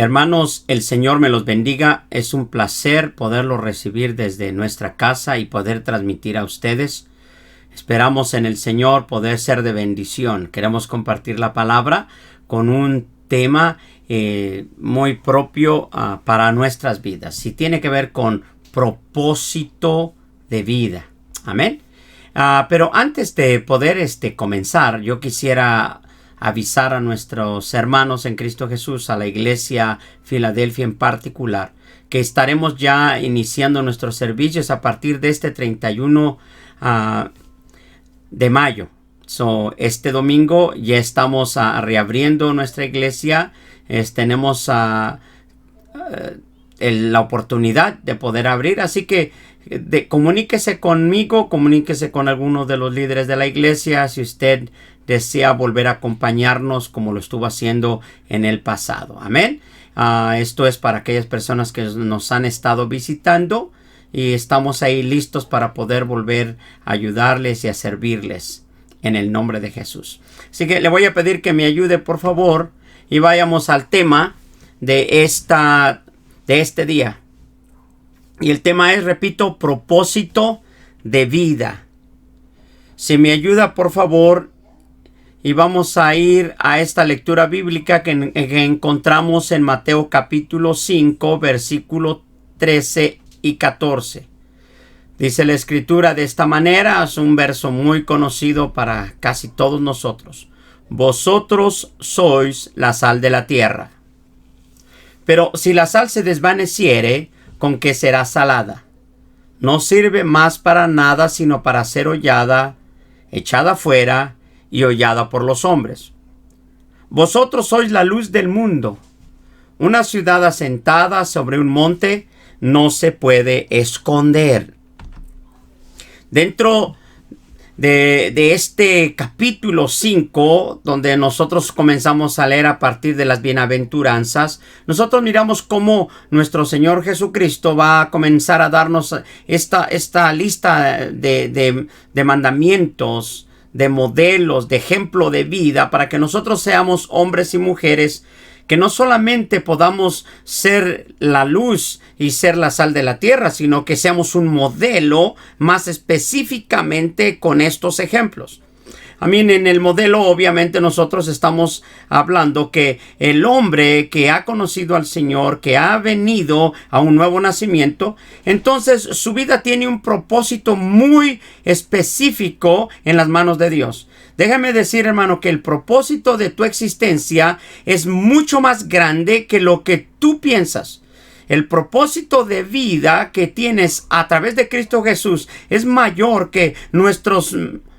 Hermanos, el Señor me los bendiga. Es un placer poderlos recibir desde nuestra casa y poder transmitir a ustedes. Esperamos en el Señor poder ser de bendición. Queremos compartir la palabra con un tema muy propio para nuestras vidas. Y tiene que ver con propósito de vida. Amén. Pero antes de poder comenzar, yo quisiera avisar a nuestros hermanos en Cristo Jesús, a la iglesia Filadelfia en particular, que estaremos ya iniciando nuestros servicios a partir de este 31 de mayo. Este domingo ya estamos reabriendo nuestra iglesia. Tenemos la oportunidad de poder abrir, así que comuníquese conmigo, comuníquese con algunos de los líderes de la iglesia si usted desea volver a acompañarnos como lo estuvo haciendo en el pasado. Amén. Esto es para aquellas personas que nos han estado visitando y estamos ahí listos para poder volver a ayudarles y a servirles en el nombre de Jesús. Así que le voy a pedir que me ayude, por favor, y vayamos al tema de este día. Y el tema es, repito, propósito de vida. Si me ayuda, por favor, y vamos a ir a esta lectura bíblica que encontramos en Mateo capítulo 5, versículo 13 y 14. Dice la escritura de esta manera, es un verso muy conocido para casi todos nosotros. Vosotros sois la sal de la tierra. Pero si la sal se desvaneciere, ¿con qué será salada? No sirve más para nada sino para ser hollada, echada fuera y hollada por los hombres. Vosotros sois la luz del mundo. Una ciudad asentada sobre un monte no se puede esconder. Dentro de este capítulo 5, donde nosotros comenzamos a leer a partir de las bienaventuranzas, nosotros miramos cómo nuestro Señor Jesucristo va a comenzar a darnos esta lista de mandamientos, de modelos, de ejemplo de vida, para que nosotros seamos hombres y mujeres que no solamente podamos ser la luz y ser la sal de la tierra, sino que seamos un modelo más específicamente con estos ejemplos. En el modelo obviamente nosotros estamos hablando que el hombre que ha conocido al Señor, que ha venido a un nuevo nacimiento, entonces su vida tiene un propósito muy específico en las manos de Dios. Déjame decir, hermano, que el propósito de tu existencia es mucho más grande que lo que tú piensas. El propósito de vida que tienes a través de Cristo Jesús es mayor que nuestros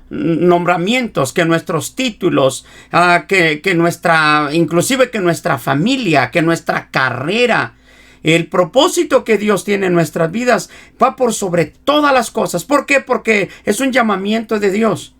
nombramientos, que nuestros títulos, inclusive que nuestra familia, que nuestra carrera. El propósito que Dios tiene en nuestras vidas va por sobre todas las cosas. ¿Por qué? Porque es un llamamiento de Dios.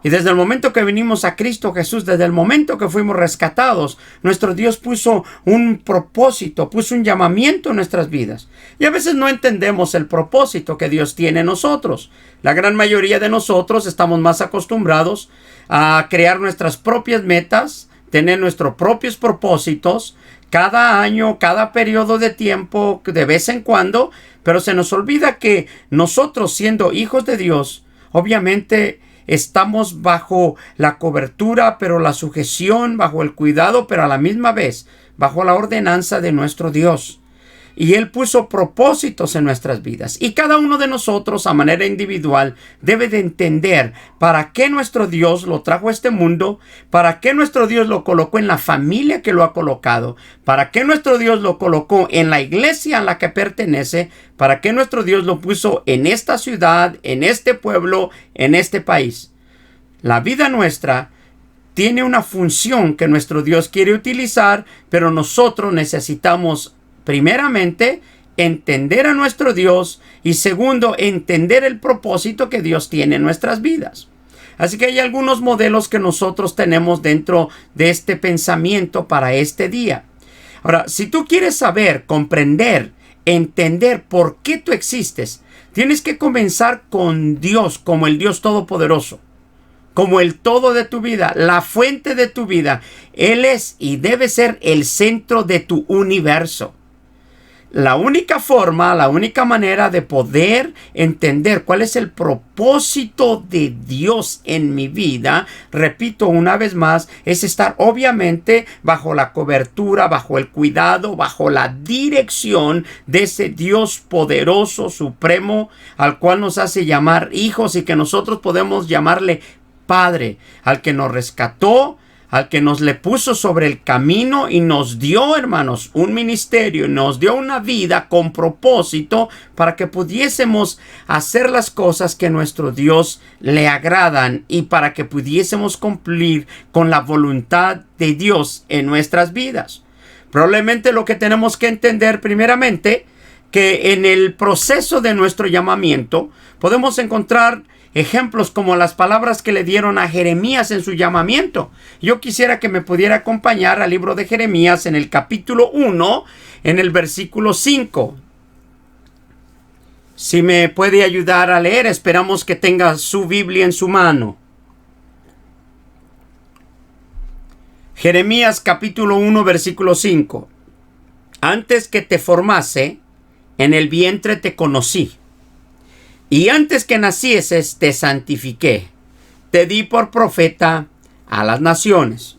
Y desde el momento que vinimos a Cristo Jesús, desde el momento que fuimos rescatados, nuestro Dios puso un propósito, puso un llamamiento en nuestras vidas. Y a veces no entendemos el propósito que Dios tiene en nosotros. La gran mayoría de nosotros estamos más acostumbrados a crear nuestras propias metas, tener nuestros propios propósitos, cada año, cada periodo de tiempo, de vez en cuando, pero se nos olvida que nosotros, siendo hijos de Dios, obviamente estamos bajo la cobertura, pero la sujeción, bajo el cuidado, pero a la misma vez bajo la ordenanza de nuestro Dios. Y Él puso propósitos en nuestras vidas. Y cada uno de nosotros, a manera individual, debe de entender para qué nuestro Dios lo trajo a este mundo, para qué nuestro Dios lo colocó en la familia que lo ha colocado, para qué nuestro Dios lo colocó en la iglesia a la que pertenece, para qué nuestro Dios lo puso en esta ciudad, en este pueblo, en este país. La vida nuestra tiene una función que nuestro Dios quiere utilizar, pero nosotros necesitamos primeramente entender a nuestro Dios y segundo, entender el propósito que Dios tiene en nuestras vidas. Así que hay algunos modelos que nosotros tenemos dentro de este pensamiento para este día. Ahora, si tú quieres saber, comprender, entender por qué tú existes, tienes que comenzar con Dios como el Dios Todopoderoso, como el todo de tu vida, la fuente de tu vida. Él es y debe ser el centro de tu universo. La única forma, la única manera de poder entender cuál es el propósito de Dios en mi vida, repito una vez más, es estar obviamente bajo la cobertura, bajo el cuidado, bajo la dirección de ese Dios poderoso, supremo, al cual nos hace llamar hijos y que nosotros podemos llamarle Padre, al que nos rescató, al que nos le puso sobre el camino y nos dio, hermanos, un ministerio, nos dio una vida con propósito para que pudiésemos hacer las cosas que a nuestro Dios le agradan y para que pudiésemos cumplir con la voluntad de Dios en nuestras vidas. Probablemente lo que tenemos que entender primeramente, que en el proceso de nuestro llamamiento podemos encontrar ejemplos como las palabras que le dieron a Jeremías en su llamamiento. Yo quisiera que me pudiera acompañar al libro de Jeremías en el capítulo 1, en el versículo 5. Si me puede ayudar a leer, esperamos que tenga su Biblia en su mano. Jeremías capítulo 1, versículo 5. Antes que te formase, en el vientre te conocí. Y antes que nacieses te santifiqué, te di por profeta a las naciones.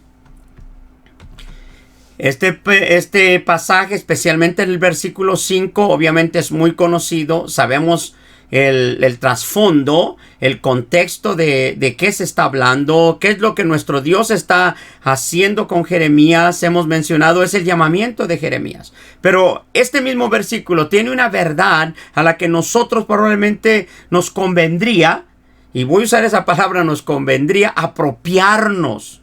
Este pasaje, especialmente en el versículo 5, obviamente es muy conocido. Sabemos el trasfondo, el contexto de qué se está hablando, qué es lo que nuestro Dios está haciendo con Jeremías. Hemos mencionado, es el llamamiento de Jeremías. Pero este mismo versículo tiene una verdad a la que nosotros probablemente nos convendría, y voy a usar esa palabra, nos convendría apropiarnos.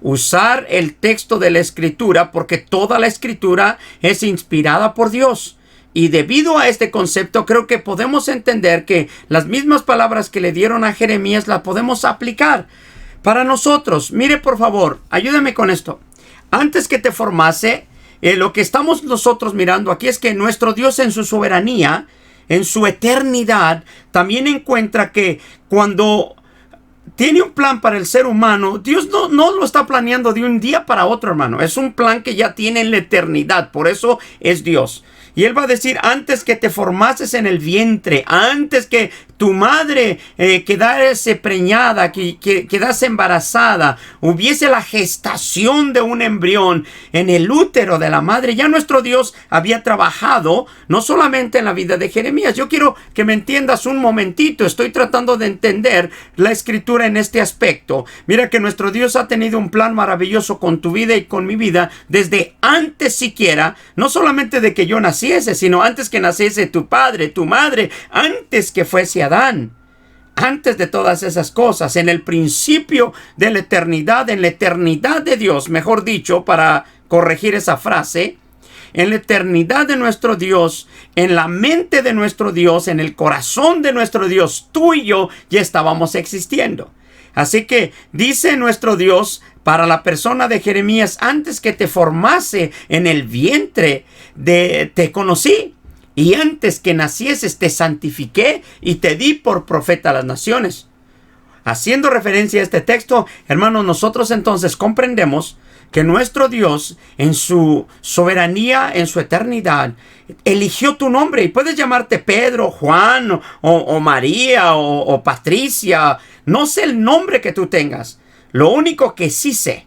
Usar el texto de la Escritura, porque toda la Escritura es inspirada por Dios. Y debido a este concepto, creo que podemos entender que las mismas palabras que le dieron a Jeremías las podemos aplicar para nosotros. Mire, por favor, ayúdame con esto. Antes que te formase, lo que estamos nosotros mirando aquí es que nuestro Dios en su soberanía, en su eternidad, también encuentra que cuando tiene un plan para el ser humano, Dios no lo está planeando de un día para otro, hermano. Es un plan que ya tiene en la eternidad. Por eso es Dios. Y Él va a decir, antes que te formases en el vientre, antes que tu madre quedase preñada, que quedase embarazada, hubiese la gestación de un embrión en el útero de la madre, ya nuestro Dios había trabajado no solamente en la vida de Jeremías. Yo quiero que me entiendas un momentito. Estoy tratando de entender la Escritura en este aspecto. Mira que nuestro Dios ha tenido un plan maravilloso con tu vida y con mi vida desde antes siquiera, no solamente de que yo naciese, sino antes que naciese tu padre, tu madre, antes que fuese Adán. Antes de todas esas cosas, en el principio de la eternidad, en la eternidad de Dios, mejor dicho, para corregir esa frase, en la eternidad de nuestro Dios, en la mente de nuestro Dios, en el corazón de nuestro Dios, tú y yo ya estábamos existiendo. Así que dice nuestro Dios para la persona de Jeremías, antes que te formase en el vientre, te conocí. Y antes que nacieses te santifiqué y te di por profeta a las naciones. Haciendo referencia a este texto, hermanos, nosotros entonces comprendemos que nuestro Dios, en su soberanía, en su eternidad, eligió tu nombre. Y puedes llamarte Pedro, Juan, o María, o Patricia. No sé el nombre que tú tengas. Lo único que sí sé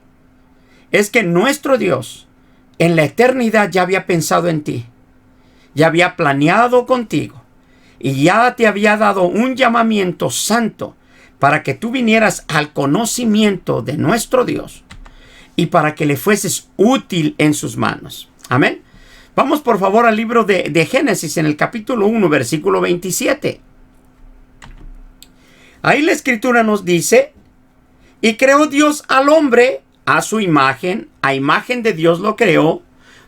es que nuestro Dios, en la eternidad, ya había pensado en ti. Ya había planeado contigo. Y ya te había dado un llamamiento santo para que tú vinieras al conocimiento de nuestro Dios y para que le fueses útil en sus manos. Amén. Vamos por favor al libro de Génesis en el capítulo 1, versículo 27. Ahí la Escritura nos dice, y creó Dios al hombre a su imagen, a imagen de Dios lo creó,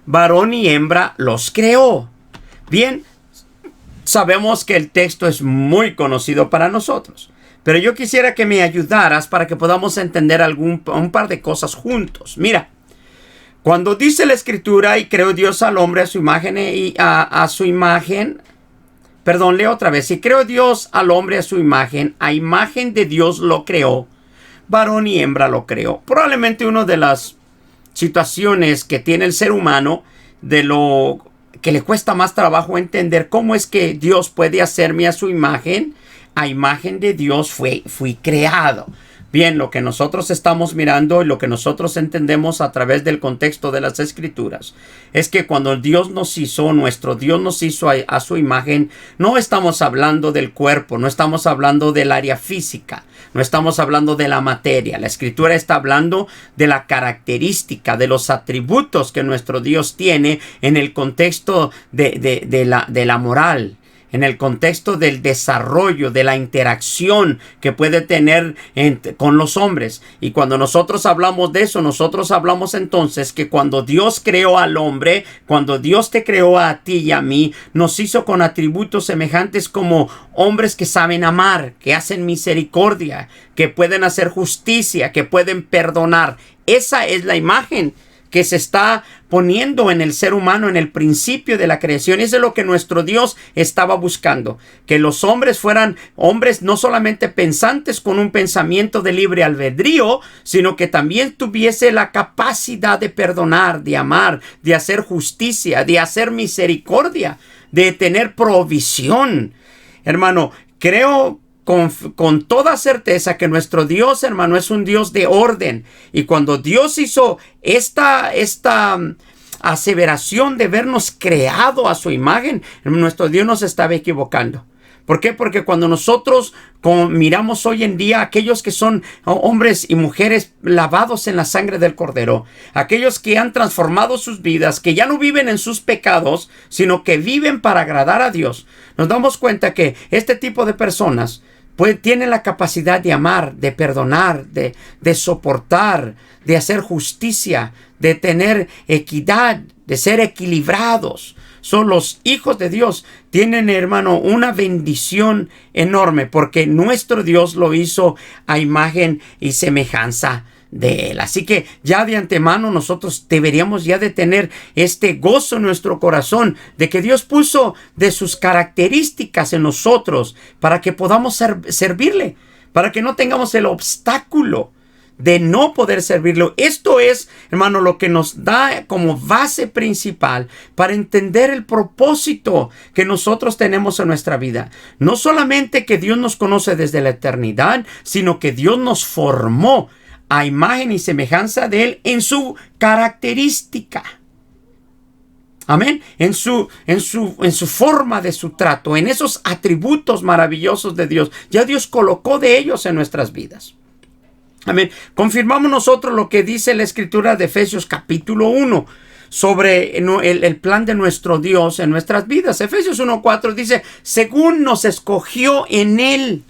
varón y hembra los creó. Bien, sabemos que el texto es muy conocido para nosotros. Pero yo quisiera que me ayudaras para que podamos entender un par de cosas juntos. Mira, cuando dice la Escritura, y creó Dios al hombre a su imagen y a su imagen, perdón, leo otra vez. Y creó Dios al hombre a su imagen, a imagen de Dios lo creó, varón y hembra lo creó. Probablemente una de las situaciones que tiene el ser humano, de lo que le cuesta más trabajo entender cómo es que Dios puede hacerme a su imagen. A imagen de Dios fui creado. Bien, lo que nosotros estamos mirando y lo que nosotros entendemos a través del contexto de las Escrituras es que cuando Dios nos hizo, nuestro Dios nos hizo a su imagen, no estamos hablando del cuerpo, no estamos hablando del área física, no estamos hablando de la materia. La Escritura está hablando de la característica, de los atributos que nuestro Dios tiene en el contexto de la moral, en el contexto del desarrollo, de la interacción que puede tener con los hombres. Y cuando nosotros hablamos de eso, nosotros hablamos entonces que cuando Dios creó al hombre, cuando Dios te creó a ti y a mí, nos hizo con atributos semejantes como hombres que saben amar, que hacen misericordia, que pueden hacer justicia, que pueden perdonar. Esa es la imagen que se está poniendo en el ser humano en el principio de la creación. Eso es lo que nuestro Dios estaba buscando, que los hombres fueran hombres no solamente pensantes con un pensamiento de libre albedrío, sino que también tuviese la capacidad de perdonar, de amar, de hacer justicia, de hacer misericordia, de tener provisión. Hermano, creo con toda certeza que nuestro Dios, hermano, es un Dios de orden. Y cuando Dios hizo esta aseveración de vernos creado a su imagen, nuestro Dios nos estaba equivocando. ¿Por qué? Porque cuando nosotros miramos hoy en día aquellos que son hombres y mujeres lavados en la sangre del Cordero, aquellos que han transformado sus vidas, que ya no viven en sus pecados, sino que viven para agradar a Dios, nos damos cuenta que este tipo de personas pues tienen la capacidad de amar, de perdonar, de soportar, de hacer justicia, de tener equidad, de ser equilibrados. Son los hijos de Dios. Tienen, hermano, una bendición enorme porque nuestro Dios lo hizo a imagen y semejanza de Él. Así que ya de antemano nosotros deberíamos ya de tener este gozo en nuestro corazón de que Dios puso de sus características en nosotros para que podamos servirle, para que no tengamos el obstáculo de no poder servirlo. Esto es, hermano, lo que nos da como base principal para entender el propósito que nosotros tenemos en nuestra vida. No solamente que Dios nos conoce desde la eternidad, sino que Dios nos formó a imagen y semejanza de Él en su característica. Amén. En su forma de su trato, en esos atributos maravillosos de Dios. Ya Dios colocó de ellos en nuestras vidas. Amén. Confirmamos nosotros lo que dice la Escritura de Efesios capítulo 1 sobre el plan de nuestro Dios en nuestras vidas. Efesios 1:4 dice, según nos escogió en Él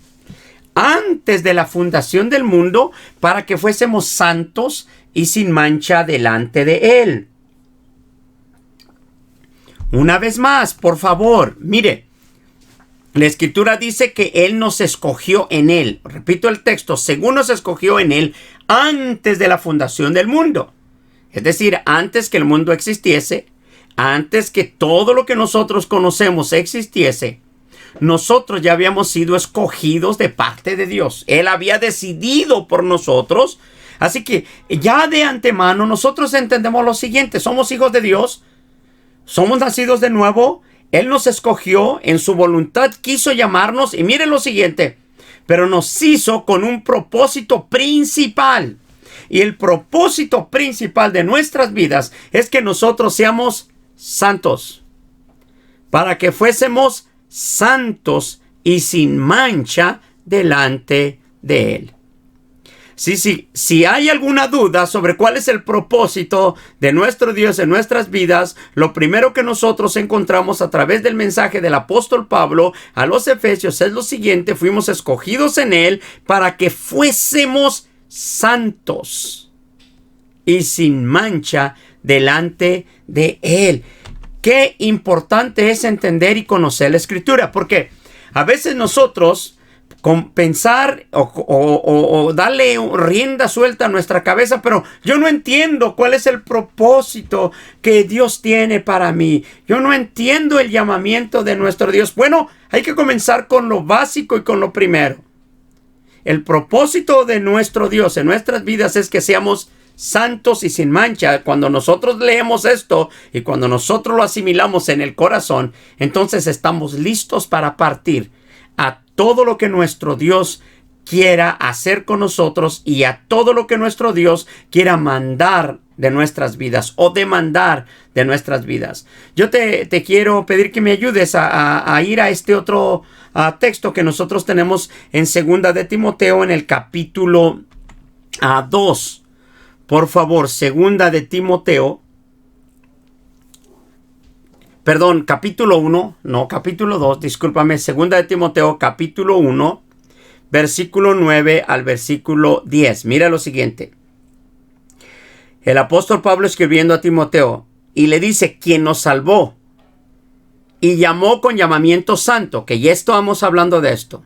antes de la fundación del mundo, para que fuésemos santos y sin mancha delante de Él. Una vez más, por favor, mire, la Escritura dice que Él nos escogió en Él. Repito el texto, según nos escogió en Él antes de la fundación del mundo. Es decir, antes que el mundo existiese, antes que todo lo que nosotros conocemos existiese, nosotros ya habíamos sido escogidos de parte de Dios. Él había decidido por nosotros. Así que ya de antemano nosotros entendemos lo siguiente. Somos hijos de Dios. Somos nacidos de nuevo. Él nos escogió. En su voluntad quiso llamarnos. Y miren lo siguiente. Pero nos hizo con un propósito principal. Y el propósito principal de nuestras vidas es que nosotros seamos santos. Para que fuésemos santos y sin mancha delante de Él. Si hay alguna duda sobre cuál es el propósito de nuestro Dios en nuestras vidas, lo primero que nosotros encontramos a través del mensaje del apóstol Pablo a los Efesios es lo siguiente: fuimos escogidos en Él para que fuésemos santos y sin mancha delante de Él. Qué importante es entender y conocer la Escritura, porque a veces nosotros con pensar o darle rienda suelta a nuestra cabeza, pero yo no entiendo cuál es el propósito que Dios tiene para mí. Yo no entiendo el llamamiento de nuestro Dios. Bueno, hay que comenzar con lo básico y con lo primero. el propósito de nuestro Dios en nuestras vidas es que seamos santos y sin mancha. Cuando nosotros leemos esto y cuando nosotros lo asimilamos en el corazón, entonces estamos listos para partir a todo lo que nuestro Dios quiera hacer con nosotros y a todo lo que nuestro Dios quiera mandar de nuestras vidas o demandar de nuestras vidas. Yo te quiero pedir que me ayudes a ir a este otro texto que nosotros tenemos en 2 de Timoteo en el capítulo 2. Por favor, 2 de Timoteo. Perdón, capítulo 1, no, capítulo 2, discúlpame, 2 de Timoteo, capítulo 1, versículo 9 al versículo 10. Mira lo siguiente. El apóstol Pablo escribiendo a Timoteo y le dice, quien nos salvó y llamó con llamamiento santo, que ya estamos hablando de esto,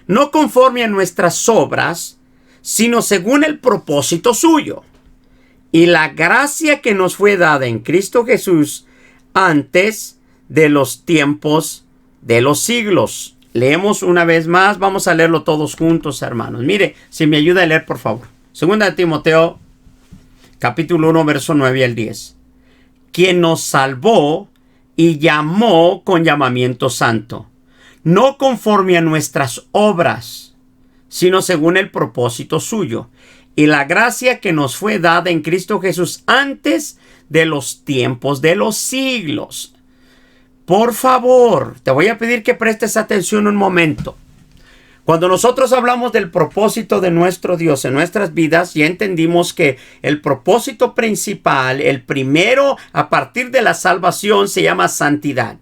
no conforme a nuestras obras, sino según el propósito suyo y la gracia que nos fue dada en Cristo Jesús antes de los tiempos de los siglos. Leemos una vez más, vamos a leerlo todos juntos, hermanos. Mire, si me ayuda a leer, por favor. 2 de Timoteo, capítulo 1, verso 9 al 10. Quien nos salvó y llamó con llamamiento santo, no conforme a nuestras obras, sino según el propósito suyo, y la gracia que nos fue dada en Cristo Jesús antes de los tiempos de los siglos. Por favor, te voy a pedir que prestes atención un momento. Cuando nosotros hablamos del propósito de nuestro Dios en nuestras vidas, ya entendimos que el propósito principal, el primero a partir de la salvación, se llama santidad.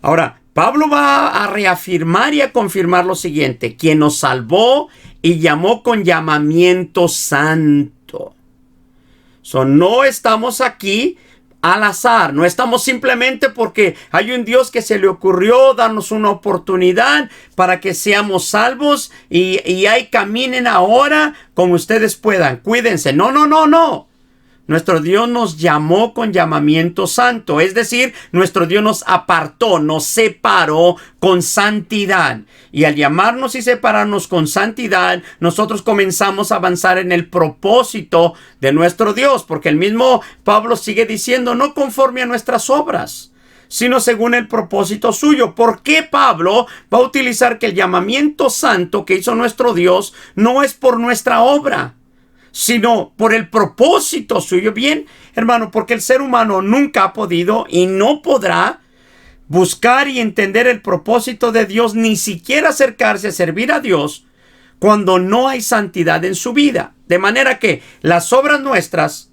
Ahora, Pablo va a reafirmar y a confirmar lo siguiente: quien nos salvó y llamó con llamamiento santo. No estamos aquí al azar, no estamos simplemente porque hay un Dios que se le ocurrió darnos una oportunidad para que seamos salvos y ahí caminen ahora como ustedes puedan. Cuídense. No. Nuestro Dios nos llamó con llamamiento santo, es decir, nuestro Dios nos apartó, nos separó con santidad. Y al llamarnos y separarnos con santidad, nosotros comenzamos a avanzar en el propósito de nuestro Dios, porque el mismo Pablo sigue diciendo, no conforme a nuestras obras, sino según el propósito suyo. ¿Por qué Pablo va a utilizar que el llamamiento santo que hizo nuestro Dios no es por nuestra obra, sino por el propósito suyo? Bien, hermano, porque el ser humano nunca ha podido y no podrá buscar y entender el propósito de Dios, ni siquiera acercarse a servir a Dios cuando no hay santidad en su vida. De manera que las obras nuestras,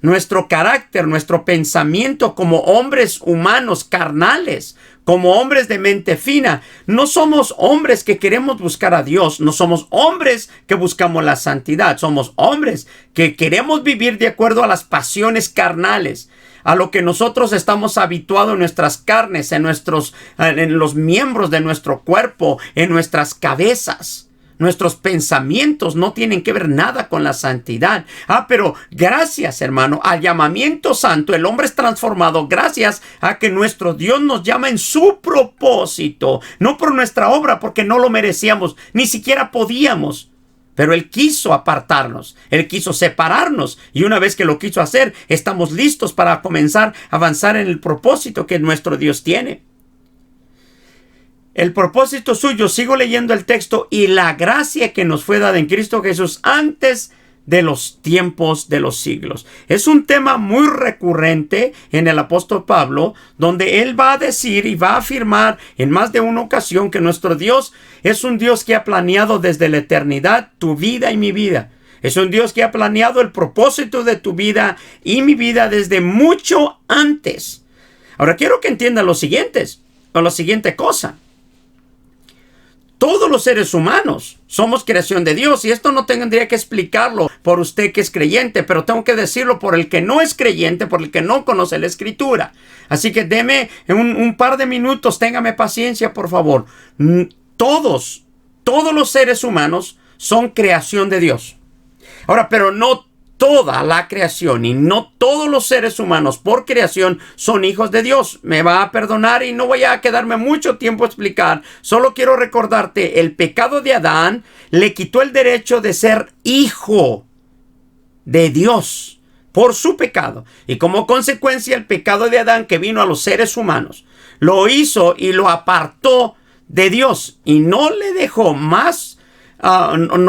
nuestro carácter, nuestro pensamiento como hombres humanos carnales, como hombres de mente fina, no somos hombres que queremos buscar a Dios, no somos hombres que buscamos la santidad, somos hombres que queremos vivir de acuerdo a las pasiones carnales, a lo que nosotros estamos habituados en nuestras carnes, en los miembros de nuestro cuerpo, en nuestras cabezas. Nuestros pensamientos no tienen que ver nada con la santidad. Pero gracias, hermano, al llamamiento santo, el hombre es transformado gracias a que nuestro Dios nos llama en su propósito. No por nuestra obra, porque no lo merecíamos, ni siquiera podíamos. Pero Él quiso apartarnos, Él quiso separarnos. Y una vez que lo quiso hacer, estamos listos para comenzar a avanzar en el propósito que nuestro Dios tiene. El propósito suyo, sigo leyendo el texto, y la gracia que nos fue dada en Cristo Jesús antes de los tiempos de los siglos. Es un tema muy recurrente en el apóstol Pablo, donde él va a decir y va a afirmar en más de una ocasión que nuestro Dios es un Dios que ha planeado desde la eternidad tu vida y mi vida. Es un Dios que ha planeado el propósito de tu vida y mi vida desde mucho antes. Ahora quiero que entiendan la siguiente cosa. Todos los seres humanos somos creación de Dios, y esto no tendría que explicarlo por usted que es creyente, pero tengo que decirlo por el que no es creyente, por el que no conoce la Escritura. Así que deme un par de minutos, téngame paciencia, por favor. Todos los seres humanos son creación de Dios. Ahora, pero no toda la creación y no todos los seres humanos por creación son hijos de Dios. Me va a perdonar y no voy a quedarme mucho tiempo a explicar. Solo quiero recordarte, el pecado de Adán le quitó el derecho de ser hijo de Dios por su pecado. Y como consecuencia, el pecado de Adán que vino a los seres humanos lo hizo y lo apartó de Dios y no le dejó más.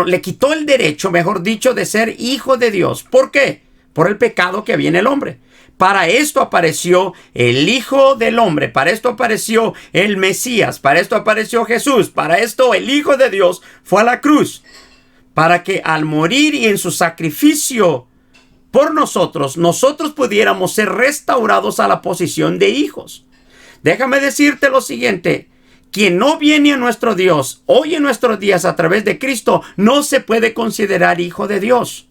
Le quitó el derecho, mejor dicho, de ser hijo de Dios. ¿Por qué? Por el pecado que había en el hombre. Para esto apareció el Hijo del Hombre, para esto apareció el Mesías, para esto apareció Jesús, para esto el Hijo de Dios fue a la cruz, para que al morir y en su sacrificio por nosotros pudiéramos ser restaurados a la posición de hijos. Déjame decirte lo siguiente. Quien no viene a nuestro Dios hoy en nuestros días a través de Cristo no se puede considerar hijo de Dios.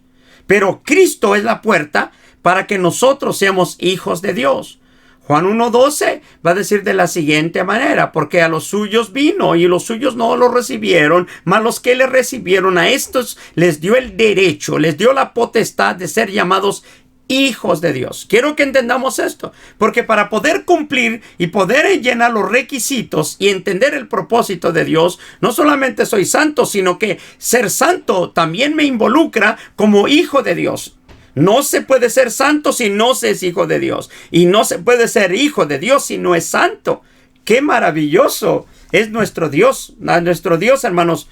Pero Cristo es la puerta para que nosotros seamos hijos de Dios. Juan 1:12 va a decir de la siguiente manera: porque a los suyos vino y los suyos no lo recibieron, mas los que le recibieron a estos les dio el derecho, les dio la potestad de ser llamados hijos de Dios. Quiero que entendamos esto, porque para poder cumplir y poder llenar los requisitos y entender el propósito de Dios, no solamente soy santo, sino que ser santo también me involucra como hijo de Dios. No se puede ser santo si no se es hijo de Dios, y no se puede ser hijo de Dios si no es santo. ¡Qué maravilloso es nuestro Dios! A nuestro Dios, hermanos,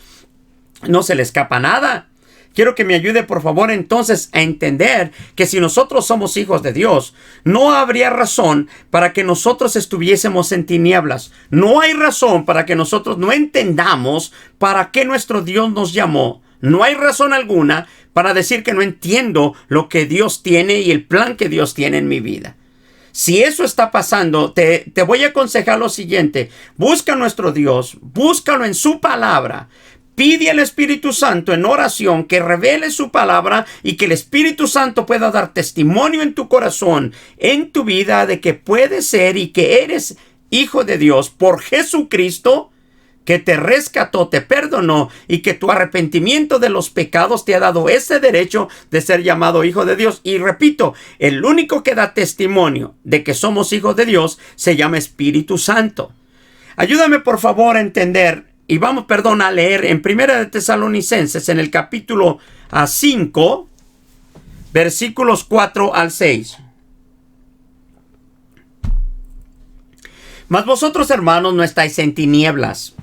no se le escapa nada. Quiero que me ayude, por favor, entonces a entender que si nosotros somos hijos de Dios, no habría razón para que nosotros estuviésemos en tinieblas. No hay razón para que nosotros no entendamos para qué nuestro Dios nos llamó. No hay razón alguna para decir que no entiendo lo que Dios tiene y el plan que Dios tiene en mi vida. Si eso está pasando, te voy a aconsejar lo siguiente. Busca a nuestro Dios, búscalo en su palabra. Pide al Espíritu Santo en oración que revele su palabra y que el Espíritu Santo pueda dar testimonio en tu corazón, en tu vida, de que puedes ser y que eres hijo de Dios por Jesucristo, que te rescató, te perdonó y que tu arrepentimiento de los pecados te ha dado ese derecho de ser llamado hijo de Dios. Y repito, el único que da testimonio de que somos hijos de Dios se llama Espíritu Santo. Ayúdame, por favor, a entender. Y vamos, a leer en 1 de Tesalonicenses, en el capítulo 5, versículos 4 al 6. Mas vosotros, hermanos, no estáis en tinieblas,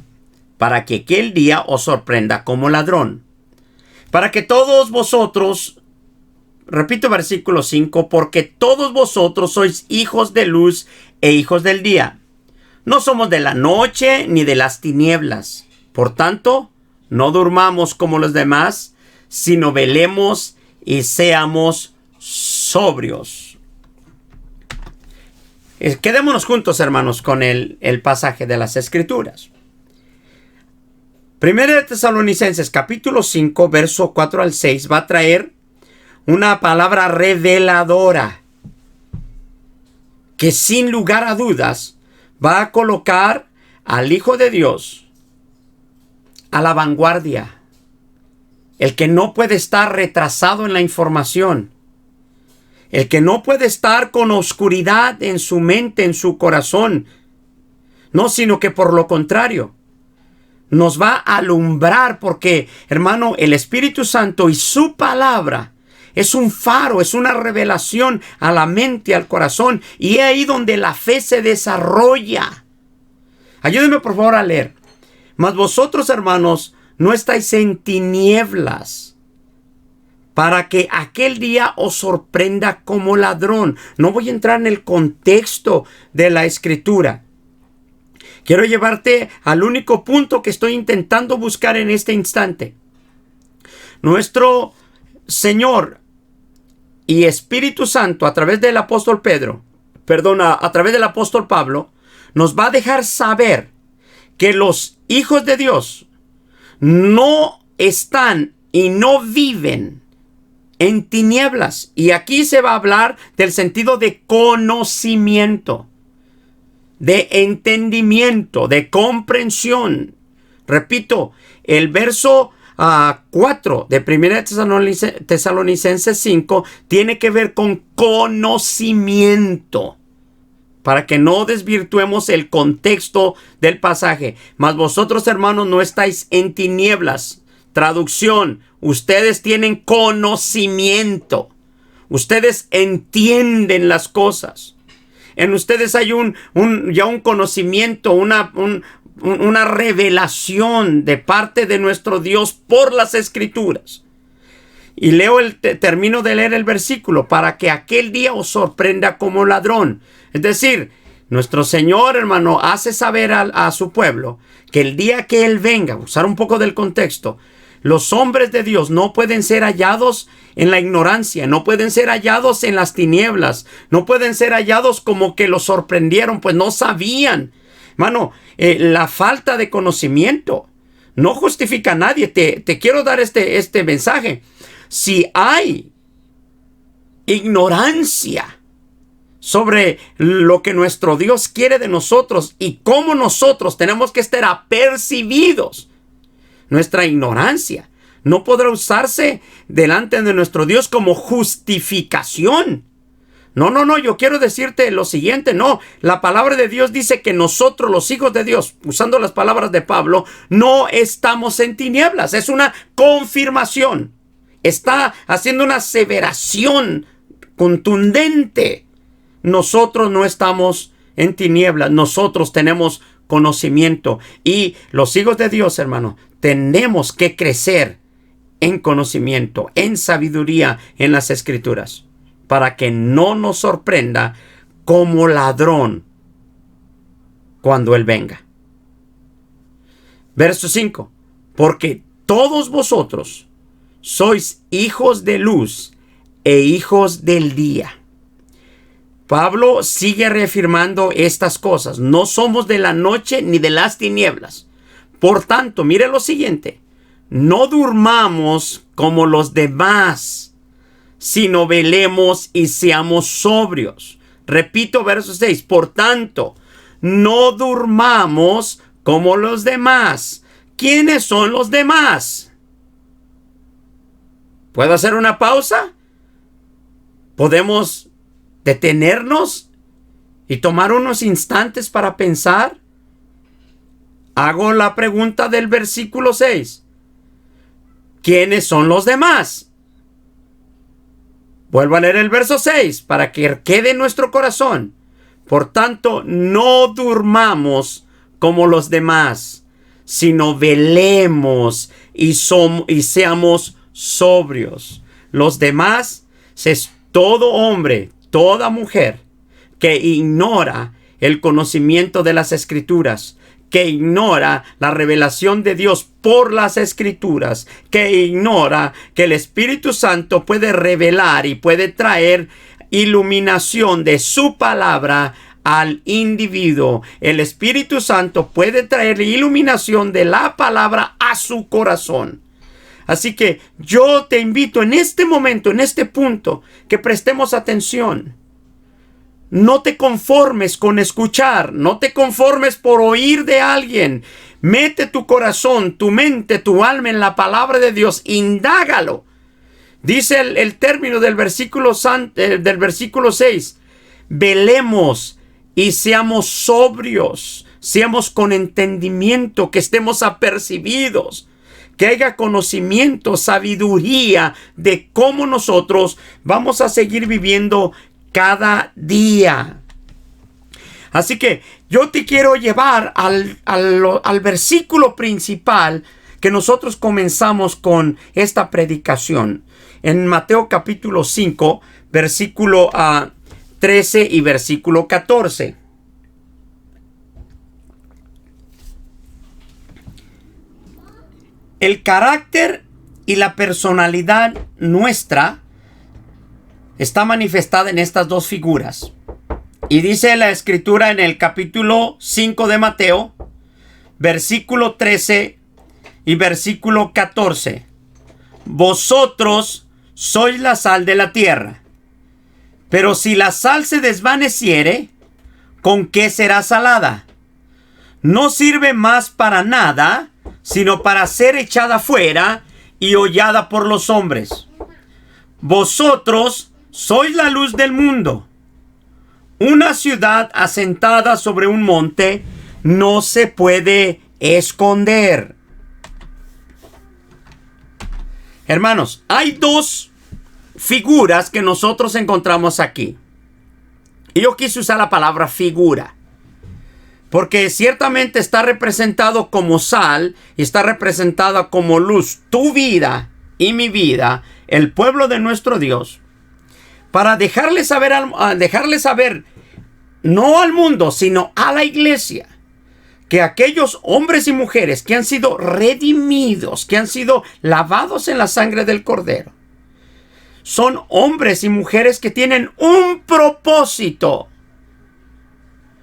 para que aquel día os sorprenda como ladrón. Para que todos vosotros, repito versículo 5, porque todos vosotros sois hijos de luz e hijos del día. No somos de la noche ni de las tinieblas. Por tanto, no durmamos como los demás, sino velemos y seamos sobrios. Quedémonos juntos, hermanos, con el pasaje de las Escrituras. 1 de Tesalonicenses, capítulo 5, verso 4 al 6, va a traer una palabra reveladora que sin lugar a dudas va a colocar al Hijo de Dios a la vanguardia. El que no puede estar retrasado en la información. El que no puede estar con oscuridad en su mente, en su corazón. No, sino que por lo contrario, nos va a alumbrar porque, hermano, el Espíritu Santo y su palabra es un faro, es una revelación a la mente, al corazón. Y es ahí donde la fe se desarrolla. Ayúdenme por favor a leer. Mas vosotros, hermanos, no estáis en tinieblas, para que aquel día os sorprenda como ladrón. No voy a entrar en el contexto de la Escritura. Quiero llevarte al único punto que estoy intentando buscar en este instante. Nuestro Señor y Espíritu Santo, a través del apóstol a través del apóstol Pablo, nos va a dejar saber que los hijos de Dios no están y no viven en tinieblas. Y aquí se va a hablar del sentido de conocimiento, de entendimiento, de comprensión. Repito, el verso 4 de 1 Tesalonicenses 5 tiene que ver con conocimiento, para que no desvirtuemos el contexto del pasaje. Mas vosotros, hermanos, no estáis en tinieblas. Traducción: ustedes tienen conocimiento. Ustedes entienden las cosas. En ustedes hay ya un conocimiento, una revelación de parte de nuestro Dios por las Escrituras. Y termino de leer el versículo: para que aquel día os sorprenda como ladrón. Es decir, nuestro Señor, hermano, hace saber a su pueblo que el día que Él venga, usar un poco del contexto, los hombres de Dios no pueden ser hallados en la ignorancia, no pueden ser hallados en las tinieblas, no pueden ser hallados como que los sorprendieron, pues no sabían. Hermano, la falta de conocimiento no justifica a nadie. Te quiero dar este mensaje. Si hay ignorancia sobre lo que nuestro Dios quiere de nosotros y cómo nosotros tenemos que estar apercibidos, nuestra ignorancia no podrá usarse delante de nuestro Dios como justificación. No, yo quiero decirte lo siguiente. No, la palabra de Dios dice que nosotros, los hijos de Dios, usando las palabras de Pablo, no estamos en tinieblas. Es una confirmación. Está haciendo una aseveración contundente. Nosotros no estamos en tinieblas. Nosotros tenemos conocimiento. Y los hijos de Dios, hermano, tenemos que crecer en conocimiento, en sabiduría, en las Escrituras, para que no nos sorprenda como ladrón cuando Él venga. Verso 5. Porque todos vosotros sois hijos de luz e hijos del día. Pablo sigue reafirmando estas cosas. No somos de la noche ni de las tinieblas. Por tanto, mire lo siguiente: no durmamos como los demás, sino velemos y seamos sobrios. Repito, verso 6. Por tanto, no durmamos como los demás. ¿Quiénes son los demás? ¿Puedo hacer una pausa? ¿Podemos detenernos y tomar unos instantes para pensar? Hago la pregunta del versículo 6. ¿Quiénes son los demás? Vuelvo a leer el verso 6 para que quede en nuestro corazón. Por tanto, no durmamos como los demás, sino velemos y seamos sobrios. Los demás es todo hombre, toda mujer que ignora el conocimiento de las Escrituras, que ignora la revelación de Dios por las Escrituras, que ignora que el Espíritu Santo puede revelar y puede traer iluminación de su palabra al individuo. El Espíritu Santo puede traer iluminación de la palabra a su corazón. Así que yo te invito en este momento, en este punto, que prestemos atención. No te conformes con escuchar, no te conformes por oír de alguien. Mete tu corazón, tu mente, tu alma en la palabra de Dios, indágalo. Dice el término del versículo 6, velemos y seamos sobrios, seamos con entendimiento, que estemos apercibidos, que haya conocimiento, sabiduría de cómo nosotros vamos a seguir viviendo cada día. Así que yo te quiero llevar al versículo principal que nosotros comenzamos con esta predicación. En Mateo capítulo 5, versículo 13 y versículo 14. El carácter y la personalidad nuestra está manifestada en estas dos figuras. Y dice la Escritura en el capítulo 5 de Mateo, versículo 13 y versículo 14. Vosotros sois la sal de la tierra. Pero si la sal se desvaneciere, ¿con qué será salada? No sirve más para nada, sino para ser echada fuera y hollada por los hombres. Vosotros sois la luz del mundo. Una ciudad asentada sobre un monte no se puede esconder. Hermanos, hay dos figuras que nosotros encontramos aquí. Y yo quise usar la palabra figura, porque ciertamente está representado como sal y está representada como luz. Tu vida y mi vida, el pueblo de nuestro Dios, para dejarle saber, no al mundo, sino a la iglesia, que aquellos hombres y mujeres que han sido redimidos, que han sido lavados en la sangre del Cordero, son hombres y mujeres que tienen un propósito.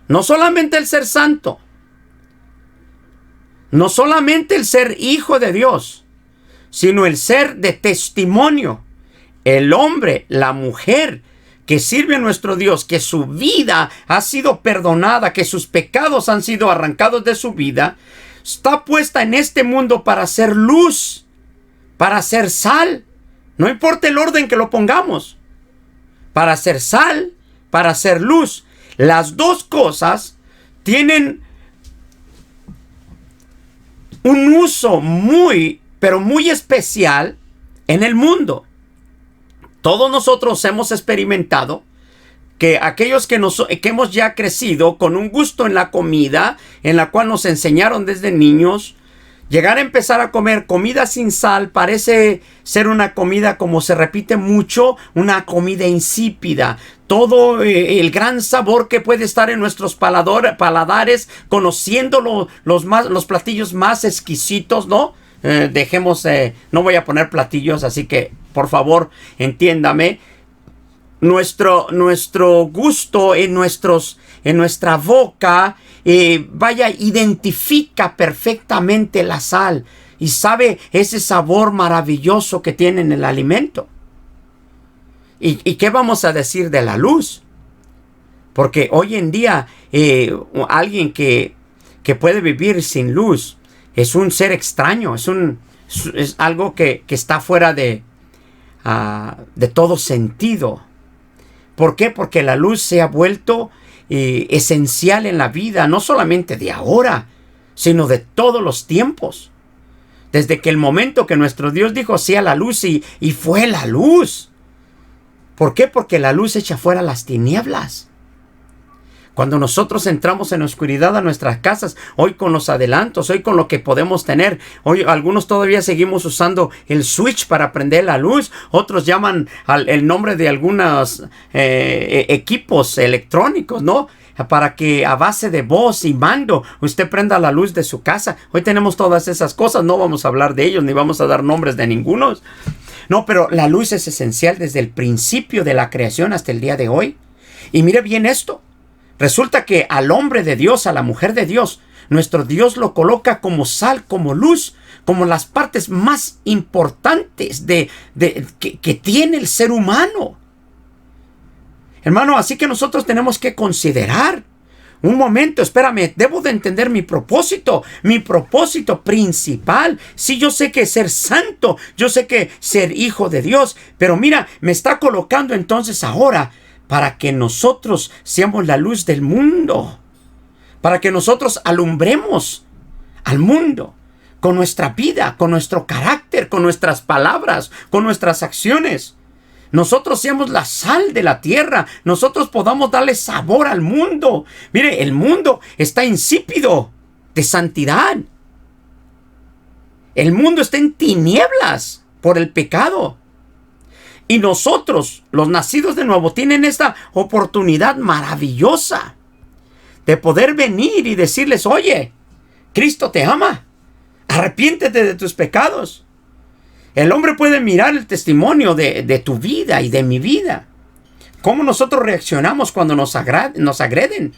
No solamente el ser santo, no solamente el ser hijo de Dios, sino el ser de testimonio. El hombre, la mujer que sirve a nuestro Dios, que su vida ha sido perdonada, que sus pecados han sido arrancados de su vida, está puesta en este mundo para hacer luz, para hacer sal. No importa el orden que lo pongamos. Para hacer sal, para hacer luz. Las dos cosas tienen un uso pero muy especial en el mundo. Todos nosotros hemos experimentado que aquellos que hemos ya crecido con un gusto en la comida, en la cual nos enseñaron desde niños, llegar a empezar a comer comida sin sal parece ser una comida, como se repite mucho, una comida insípida. Todo el gran sabor que puede estar en nuestros paladares, conociendo los platillos más exquisitos, ¿no? No voy a poner platillos, así que por favor entiéndame. Nuestro gusto en nuestra boca, identifica perfectamente la sal y sabe ese sabor maravilloso que tiene en el alimento. ¿Y qué vamos a decir de la luz? Porque hoy en día alguien que puede vivir sin luz es un ser extraño, es algo que está fuera de todo sentido. ¿Por qué? Porque la luz se ha vuelto esencial en la vida, no solamente de ahora, sino de todos los tiempos. Desde que el momento que nuestro Dios dijo sea la luz y fue la luz. ¿Por qué? Porque la luz echa fuera las tinieblas. Cuando nosotros entramos en la oscuridad a nuestras casas, hoy con los adelantos, hoy con lo que podemos tener, hoy algunos todavía seguimos usando el switch para prender la luz, otros llaman el nombre de algunos equipos electrónicos, ¿no? Para que a base de voz y mando usted prenda la luz de su casa. Hoy tenemos todas esas cosas, no vamos a hablar de ellos, ni vamos a dar nombres de ninguno. No, pero la luz es esencial desde el principio de la creación hasta el día de hoy. Y mire bien esto. Resulta que al hombre de Dios, a la mujer de Dios, nuestro Dios lo coloca como sal, como luz, como las partes más importantes que tiene el ser humano. Hermano, así que nosotros tenemos que considerar, un momento, espérame, debo de entender mi propósito principal. Sí, yo sé que ser santo, yo sé que ser hijo de Dios, pero mira, me está colocando entonces ahora para que nosotros seamos la luz del mundo, para que nosotros alumbremos al mundo con nuestra vida, con nuestro carácter, con nuestras palabras, con nuestras acciones. Nosotros seamos la sal de la tierra, nosotros podamos darle sabor al mundo. Mire, el mundo está insípido de santidad. El mundo está en tinieblas por el pecado. Y nosotros, los nacidos de nuevo, tienen esta oportunidad maravillosa de poder venir y decirles, oye, Cristo te ama, arrepiéntete de tus pecados. El hombre puede mirar el testimonio de tu vida y de mi vida. Cómo nosotros reaccionamos cuando nos agreden.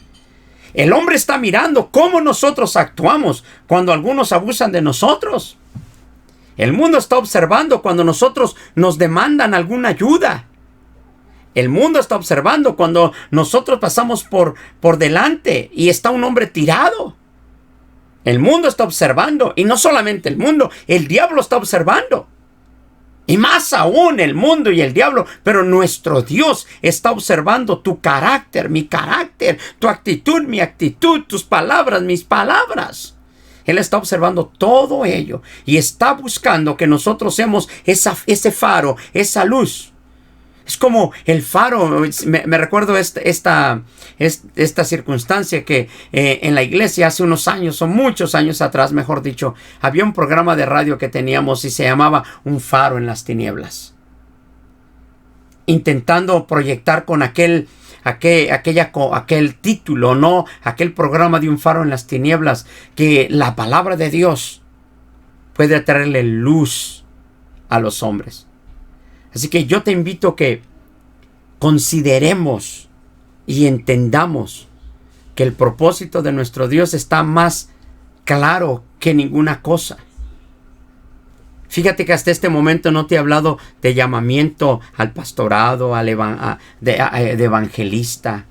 El hombre está mirando cómo nosotros actuamos cuando algunos abusan de nosotros. El mundo está observando cuando nosotros nos demandan alguna ayuda. El mundo está observando cuando nosotros pasamos por delante y está un hombre tirado. El mundo está observando, y no solamente el mundo, el diablo está observando. Y más aún el mundo y el diablo. Pero nuestro Dios está observando tu carácter, mi carácter, tu actitud, mi actitud, tus palabras, mis palabras. Él está observando todo ello y está buscando que nosotros seamos ese faro, esa luz. Es como el faro. Me recuerdo esta circunstancia que en la iglesia hace unos años, o muchos años atrás, mejor dicho, había un programa de radio que teníamos y se llamaba Un faro en las tinieblas. Intentando proyectar con aquel título, ¿no? Aquel programa de Un faro en las tinieblas, que la palabra de Dios puede traerle luz a los hombres. Así que yo te invito a que consideremos y entendamos que el propósito de nuestro Dios está más claro que ninguna cosa. Fíjate que hasta este momento no te he hablado de llamamiento al pastorado, de evangelista.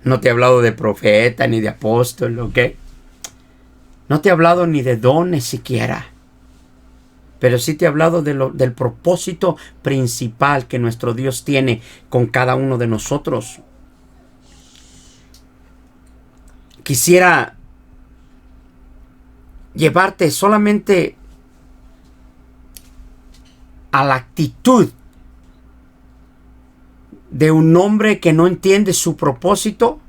No te he hablado de profeta ni de apóstol, ¿ok? No te he hablado ni de dones siquiera. Pero sí te he hablado del propósito principal que nuestro Dios tiene con cada uno de nosotros. Quisiera llevarte solamente a la actitud de un hombre que no entiende su propósito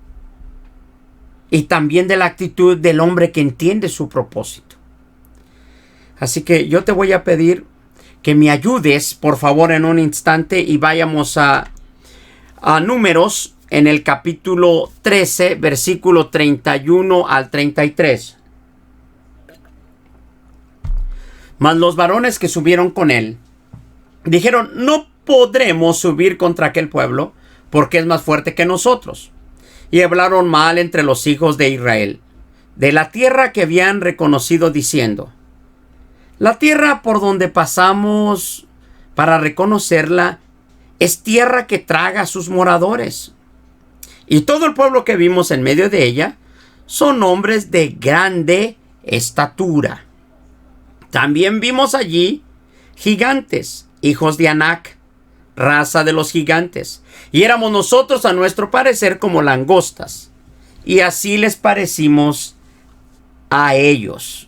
y también de la actitud del hombre que entiende su propósito. Así que yo te voy a pedir que me ayudes, por favor, en un instante y vayamos a Números en el capítulo 13, versículo 31 al 33. Mas los varones que subieron con él dijeron: no podremos subir contra aquel pueblo, porque es más fuerte que nosotros. Y hablaron mal entre los hijos de Israel de la tierra que habían reconocido, diciendo: la tierra por donde pasamos para reconocerla es tierra que traga a sus moradores. Y todo el pueblo que vimos en medio de ella son hombres de grande estatura. También vimos allí gigantes, hijos de Anac, raza de los gigantes. Y éramos nosotros a nuestro parecer como langostas. Y así les parecimos a ellos.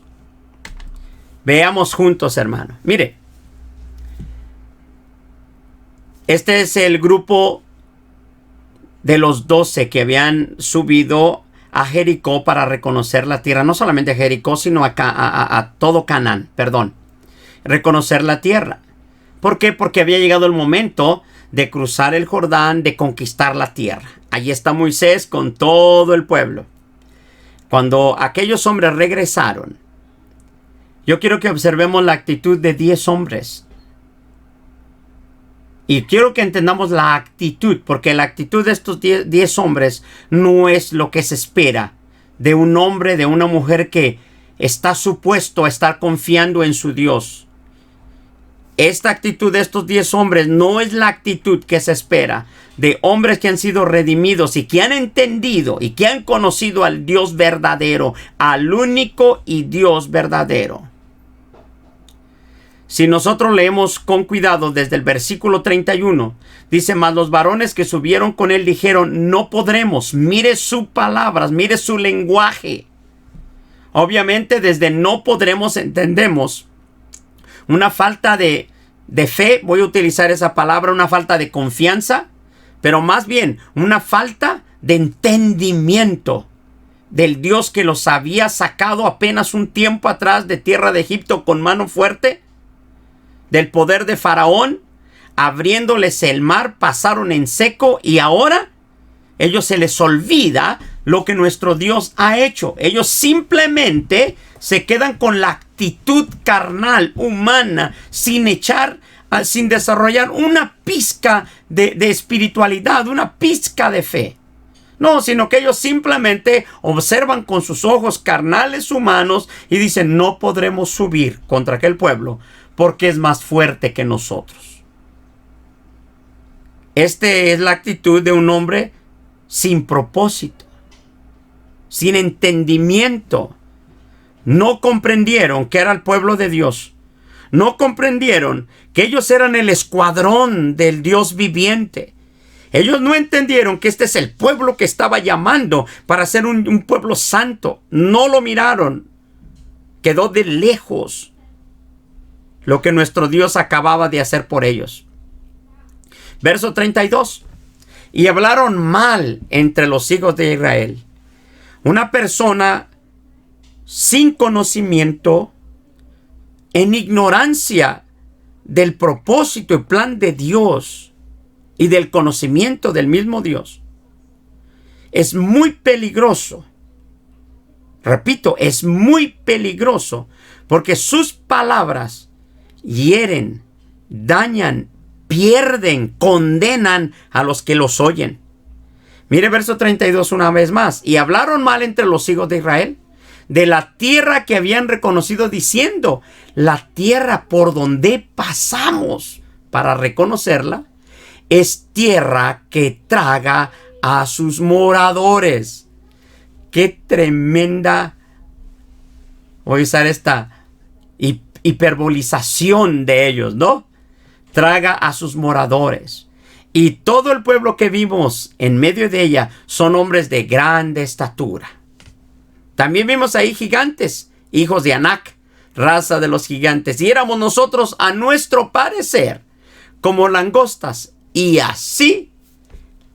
Veamos juntos, hermano. Mire, este es el grupo de los 12 que habían subido a Jericó para reconocer la tierra. No solamente a Jericó, sino a todo Canaán, reconocer la tierra. ¿Por qué? Porque había llegado el momento de cruzar el Jordán, de conquistar la tierra. Allí está Moisés con todo el pueblo. Cuando aquellos hombres regresaron, yo quiero que observemos la actitud de 10 hombres. Y quiero que entendamos la actitud, porque la actitud de estos 10 hombres no es lo que se espera de un hombre, de una mujer que está supuesto a estar confiando en su Dios. Esta actitud de estos 10 hombres no es la actitud que se espera de hombres que han sido redimidos y que han entendido y que han conocido al Dios verdadero, al único y Dios verdadero. Si nosotros leemos con cuidado desde el versículo 31, dice: mas los varones que subieron con él dijeron: no podremos. Mire sus palabras, mire su lenguaje. Obviamente desde no podremos entendemos una falta de fe, voy a utilizar esa palabra, una falta de confianza, pero más bien una falta de entendimiento del Dios que los había sacado apenas un tiempo atrás de tierra de Egipto con mano fuerte, del poder de Faraón, abriéndoles el mar, pasaron en seco y ahora ellos se les olvida lo que nuestro Dios ha hecho. Ellos simplemente se quedan con la actitud carnal, humana, sin desarrollar una pizca de espiritualidad, una pizca de fe. No, sino que ellos simplemente observan con sus ojos carnales humanos y dicen: no podremos subir contra aquel pueblo porque es más fuerte que nosotros. Esta es la actitud de un hombre sin propósito, sin entendimiento. No comprendieron que era el pueblo de Dios. No comprendieron que ellos eran el escuadrón del Dios viviente. Ellos no entendieron que este es el pueblo que estaba llamando para ser un pueblo santo. No lo miraron. Quedó de lejos lo que nuestro Dios acababa de hacer por ellos. Verso 32. Y hablaron mal entre los hijos de Israel. Una persona sin conocimiento, en ignorancia del propósito y plan de Dios y del conocimiento del mismo Dios, es muy peligroso. Repito, es muy peligroso porque sus palabras hieren, dañan, pierden, condenan a los que los oyen. Mire verso 32 una vez más. Y hablaron mal entre los hijos de Israel de la tierra que habían reconocido, diciendo: la tierra por donde pasamos para reconocerla es tierra que traga a sus moradores. Qué tremenda, voy a usar esta hiperbolización de ellos, ¿no? Traga a sus moradores. Y todo el pueblo que vimos en medio de ella son hombres de grande estatura. También vimos ahí gigantes, hijos de Anac, raza de los gigantes. Y éramos nosotros, a nuestro parecer, como langostas. Y así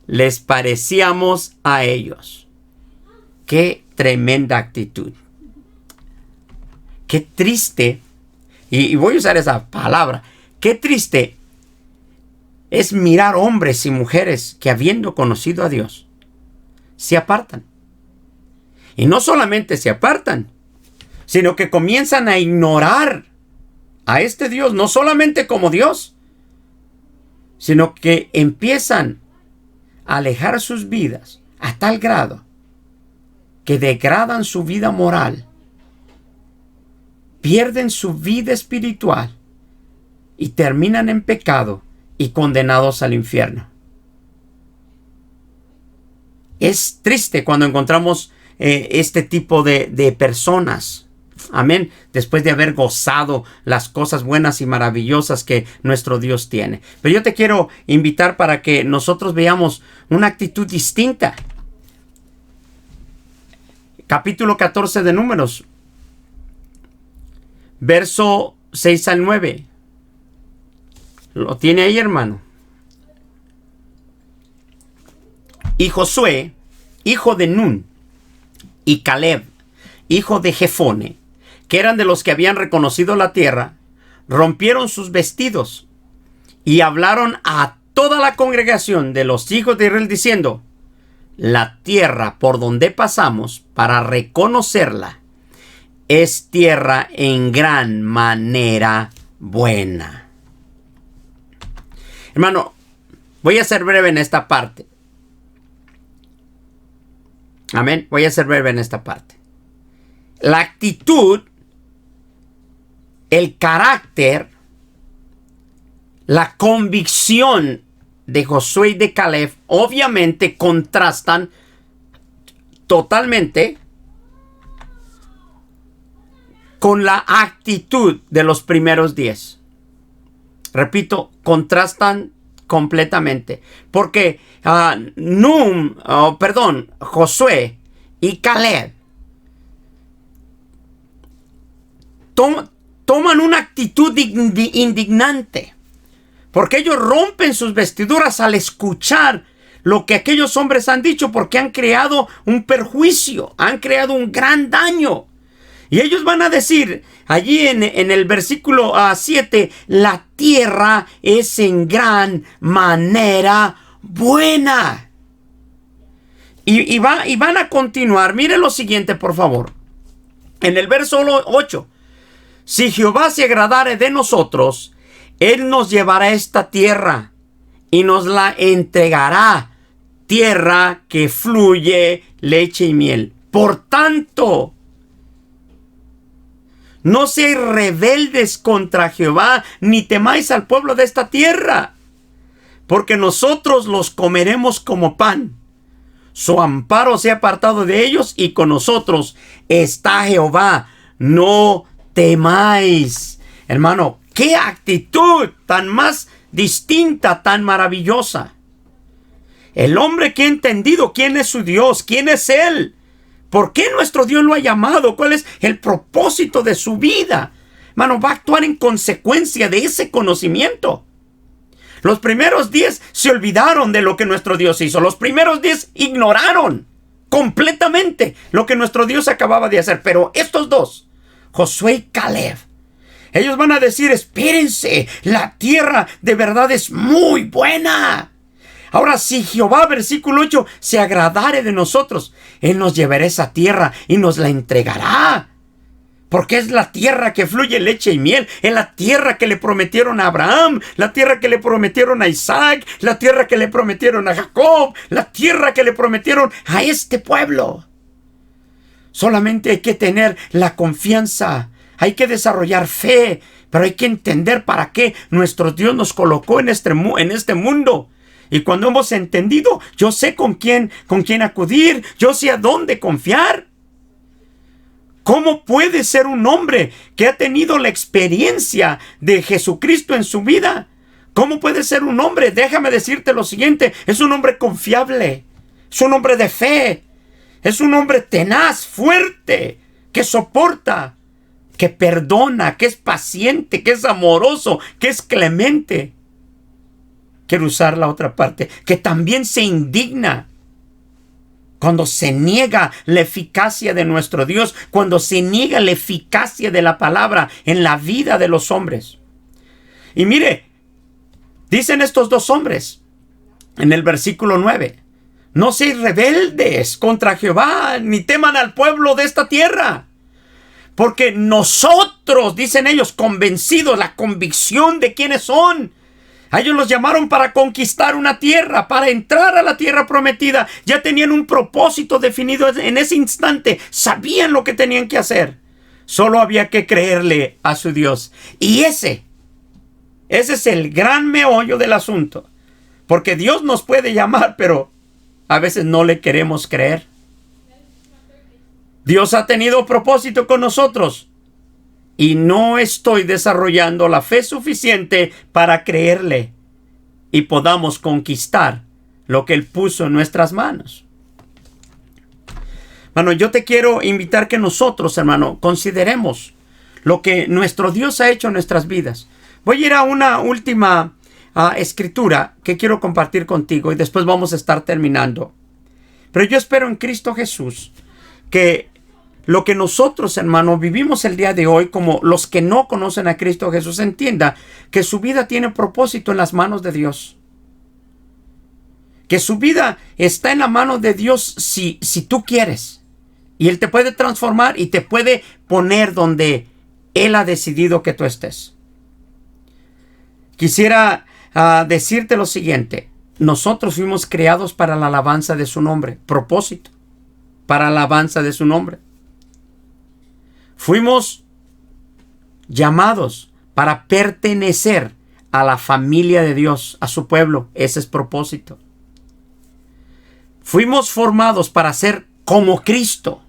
les parecíamos a ellos. Qué tremenda actitud. Qué triste. Y voy a usar esa palabra. Qué triste es mirar hombres y mujeres que, habiendo conocido a Dios, se apartan. Y no solamente se apartan, sino que comienzan a ignorar a este Dios, no solamente como Dios, sino que empiezan a alejar sus vidas a tal grado que degradan su vida moral, pierden su vida espiritual y terminan en pecado y condenados al infierno. Es triste cuando encontramos este tipo de personas. Amén. Después de haber gozado las cosas buenas y maravillosas que nuestro Dios tiene. Pero yo te quiero invitar para que nosotros veamos una actitud distinta. Capítulo 14 de Números. Verso 6 al 9. ¿Lo tiene ahí, hermano? Y Josué, hijo de Nun, y Caleb, hijo de Jefone, que eran de los que habían reconocido la tierra, rompieron sus vestidos y hablaron a toda la congregación de los hijos de Israel diciendo: la tierra por donde pasamos para reconocerla es tierra en gran manera buena. Hermano, voy a ser breve en esta parte. Amén. Voy a ser breve en esta parte. La actitud, el carácter, la convicción de Josué y de Caleb obviamente contrastan totalmente con la actitud de los primeros 10. Repito, contrastan completamente. Porque Josué y Caleb toman una actitud indignante. Porque ellos rompen sus vestiduras al escuchar lo que aquellos hombres han dicho, porque han creado un perjuicio, han creado un gran daño. Y ellos van a decir allí en el versículo 7, la tierra es en gran manera buena. Y van a continuar. Mire lo siguiente, por favor. En el verso 8. Si Jehová se agradare de nosotros, Él nos llevará a esta tierra y nos la entregará. Tierra que fluye leche y miel. Por tanto, no seáis rebeldes contra Jehová, ni temáis al pueblo de esta tierra, porque nosotros los comeremos como pan. Su amparo se ha apartado de ellos, y con nosotros está Jehová. No temáis. Hermano, ¡Qué actitud tan más distinta, tan maravillosa! El hombre que ha entendido quién es su Dios, quién es Él, por qué nuestro Dios lo ha llamado, cuál es el propósito de su vida, hermano, va a actuar en consecuencia de ese conocimiento. Los primeros 10 se olvidaron de lo que nuestro Dios hizo. Los primeros 10 ignoraron completamente lo que nuestro Dios acababa de hacer. Pero estos dos, Josué y Caleb, ellos van a decir, espérense, la tierra de verdad es muy buena. Ahora, si Jehová, versículo 8, se agradare de nosotros, Él nos llevará esa tierra y nos la entregará. Porque es la tierra que fluye leche y miel. Es la tierra que le prometieron a Abraham. La tierra que le prometieron a Isaac. La tierra que le prometieron a Jacob. La tierra que le prometieron a este pueblo. Solamente hay que tener la confianza. Hay que desarrollar fe. Pero hay que entender para qué nuestro Dios nos colocó en este mundo. Y cuando hemos entendido, yo sé con quién acudir. Yo sé a dónde confiar. ¿Cómo puede ser un hombre que ha tenido la experiencia de Jesucristo en su vida? ¿Cómo puede ser un hombre? Déjame decirte lo siguiente. Es un hombre confiable. Es un hombre de fe. Es un hombre tenaz, fuerte, que soporta, que perdona, que es paciente, que es amoroso, que es clemente. Quiero usar la otra parte. Que también se indigna cuando se niega la eficacia de nuestro Dios, cuando se niega la eficacia de la palabra en la vida de los hombres. Y mire, dicen estos dos hombres en el versículo 9, no seáis rebeldes contra Jehová, ni teman al pueblo de esta tierra. Porque nosotros, dicen ellos, convencidos, la convicción de quiénes son. A ellos los llamaron para conquistar una tierra, para entrar a la tierra prometida. Ya tenían un propósito definido en ese instante. Sabían lo que tenían que hacer. Solo había que creerle a su Dios. Y ese es el gran meollo del asunto. Porque Dios nos puede llamar, pero a veces no le queremos creer. Dios ha tenido propósito con nosotros. Y no estoy desarrollando la fe suficiente para creerle y podamos conquistar lo que Él puso en nuestras manos. Hermano, yo te quiero invitar que nosotros, hermano, consideremos lo que nuestro Dios ha hecho en nuestras vidas. Voy a ir a una última escritura que quiero compartir contigo y después vamos a estar terminando. Pero yo espero en Cristo Jesús que lo que nosotros, hermano, vivimos el día de hoy, como los que no conocen a Cristo Jesús, entienda que su vida tiene propósito en las manos de Dios. Que su vida está en la mano de Dios si tú quieres. Y Él te puede transformar y te puede poner donde Él ha decidido que tú estés. Quisiera decirte lo siguiente. Nosotros fuimos creados para la alabanza de su nombre. Propósito. Para la alabanza de su nombre. Fuimos llamados para pertenecer a la familia de Dios, a su pueblo. Ese es propósito. Fuimos formados para ser como Cristo.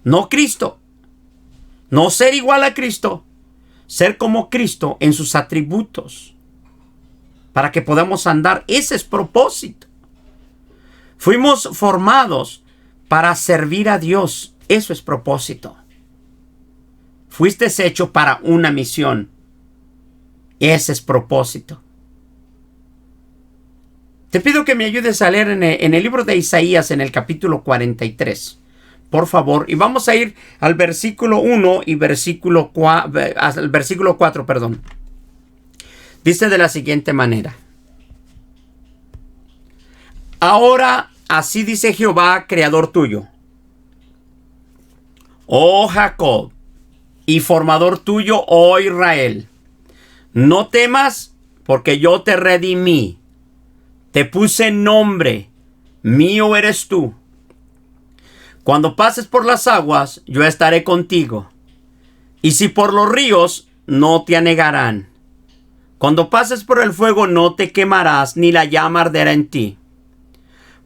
No Cristo. No ser igual a Cristo. Ser como Cristo en sus atributos. Para que podamos andar. Ese es propósito. Fuimos formados para servir a Dios. Eso es propósito. Fuiste hecho para una misión. Ese es propósito. Te pido que me ayudes a leer en el libro de Isaías, en el capítulo 43. Por favor. Y vamos a ir al versículo 1 y al versículo 4, perdón. Dice de la siguiente manera. Ahora, así dice Jehová, creador tuyo. Oh Jacob, y formador tuyo, oh Israel. No temas, porque yo te redimí. Te puse nombre. Mío eres tú. Cuando pases por las aguas, yo estaré contigo. Y si por los ríos, no te anegarán. Cuando pases por el fuego, no te quemarás, ni la llama arderá en ti.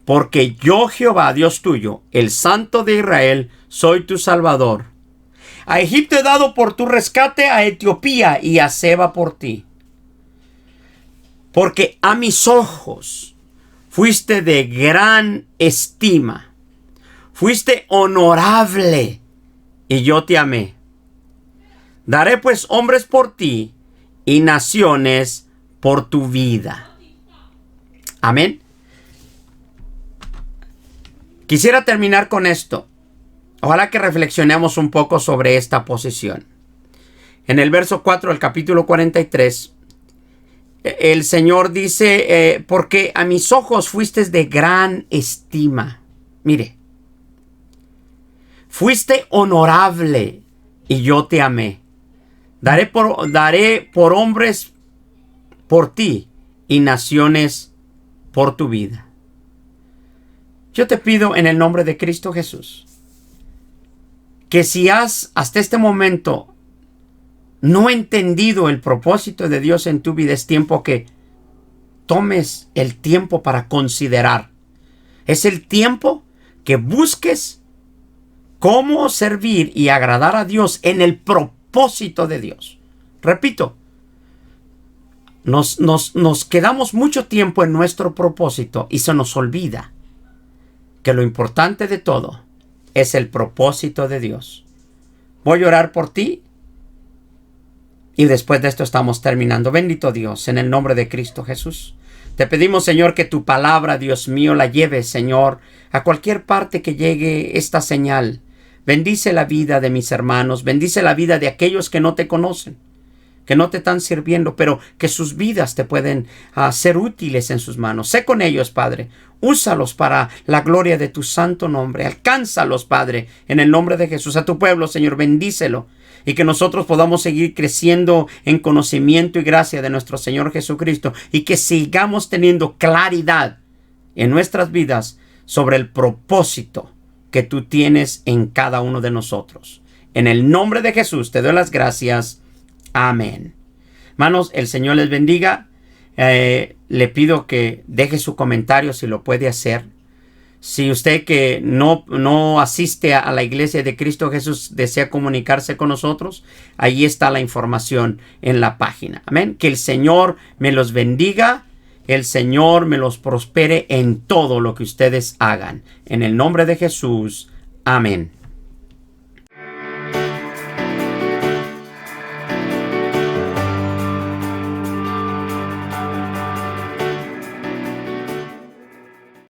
Porque yo, Jehová, Dios tuyo, el Santo de Israel, soy tu Salvador. A Egipto he dado por tu rescate, a Etiopía y a Seba por ti. Porque a mis ojos fuiste de gran estima, fuiste honorable y yo te amé. Daré pues hombres por ti y naciones por tu vida. Amén. Quisiera terminar con esto. Ojalá que reflexionemos un poco sobre esta posición. En el verso 4 del capítulo 43, el Señor dice, porque a mis ojos fuiste de gran estima. Mire, fuiste honorable y yo te amé. Daré por hombres por ti y naciones por tu vida. Yo te pido en el nombre de Cristo Jesús que si has hasta este momento no entendido el propósito de Dios en tu vida, es tiempo que tomes el tiempo para considerar. Es el tiempo que busques cómo servir y agradar a Dios en el propósito de Dios. Repito, nos quedamos mucho tiempo en nuestro propósito y se nos olvida que lo importante de todo es el propósito de Dios. Voy a orar por ti y después de esto estamos terminando. Bendito Dios, en el nombre de Cristo Jesús. Te pedimos, Señor, que tu palabra, Dios mío, la lleves, Señor, a cualquier parte que llegue esta señal. Bendice la vida de mis hermanos, bendice la vida de aquellos que no te conocen, que no te están sirviendo, pero que sus vidas te pueden ser útiles en sus manos. Sé con ellos, Padre. Úsalos para la gloria de tu santo nombre. Alcánzalos, Padre, en el nombre de Jesús. A tu pueblo, Señor, bendícelo. Y que nosotros podamos seguir creciendo en conocimiento y gracia de nuestro Señor Jesucristo. Y que sigamos teniendo claridad en nuestras vidas sobre el propósito que tú tienes en cada uno de nosotros. En el nombre de Jesús te doy las gracias. Amén. Hermanos, el Señor les bendiga. Le pido que deje su comentario si lo puede hacer. Si usted que no asiste a la iglesia de Cristo Jesús desea comunicarse con nosotros, ahí está la información en la página. Amén. Que el Señor me los bendiga. El Señor me los prospere en todo lo que ustedes hagan. En el nombre de Jesús. Amén.